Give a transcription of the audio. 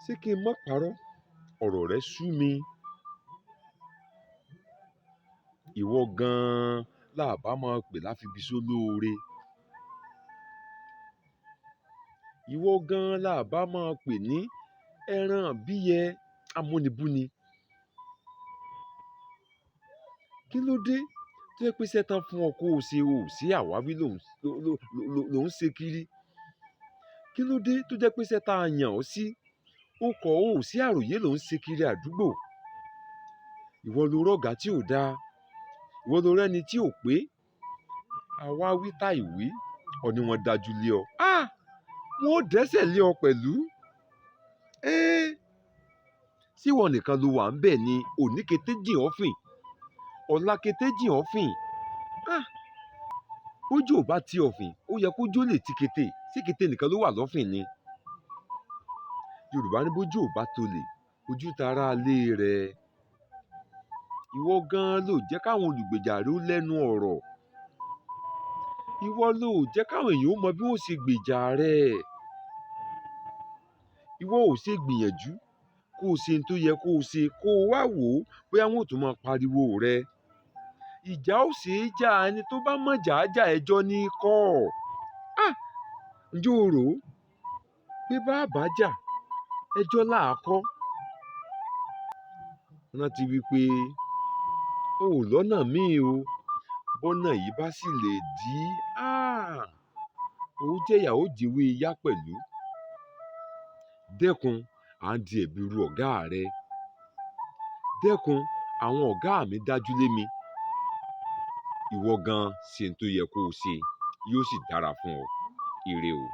ṣé kí n má parọ́, ọ̀rọ̀ rẹ sú mi. Ìwọ gan-an làbá máa pè láfibiṣólóore. Ìwọ gan-an làbá máa pè ní ẹran bíyẹ amúnibúni. Kí ló dé tó yẹ pé iṣẹ́ tán fún ọ kó o ṣe o sí àwáwí ló ń ṣe kiri? Kí ló dé tó jẹ́ pé iṣẹ́ tá a yàn ọ́ sí ó kọ̀ o sí àròyé ló ń ṣe kiri àdúgbò? Ìwọ ló rọ̀gá tí ò dáa, ìwọ ló rẹ́ni tí ò pé, àwa wí tá ìwí ọ ni wọ́n dájú lé ọ. Wọ́n ó dẹ́sẹ̀ lé ọ pẹ̀lú. Síwọ nìkan ló wà ń bẹ̀ ni òní kété jìn ọ́ fìn, ọ̀la kété jìn ọ́ fìn. Bójú ò bá ti ọ̀fìn ó yẹ kójú lè ti kété, sí kété nìkan ló wà lọ́fìn ni. Yorùbá ní bójú ò bá tolè ojú tara lé rẹ̀. Ìwọ gan-an ló jẹ́ káwọn olùgbèjà rẹ ó lẹ́nu ọ̀rọ̀. Ìwọ ló jẹ́ káwọn èèyàn ó mọ bí wọ́n ṣe gbèjà rẹ̀. Ìwọ ò ṣe gbìyànjú kó o ṣe n tó yẹ kó o ṣe kó o wá wò ó bóyá wọn ò tún máa pariwo rẹ. Ìjà ó ṣe é jà, ẹni tó bá mọ̀jà á jà ẹjọ́ ní kọ́. Ǹjẹ́ o rò ó pé bá bá jà ẹjọ́ là á kọ́? Rántí wípé o ò lọ́nà míì o, bọ́nà yìí bá sì lè dí ó jẹ̀yà ó jẹ̀wé yá pẹ̀lú. Dẹ́kun à ń di ẹ̀bi ru ọ̀gá rẹ. Dẹ́kun àwọn ọ̀gá mi dájú lé mi. Ìwọ gan ṣe n tó yẹ kó o ṣe, yóò sì dára fún ọ. Ire o.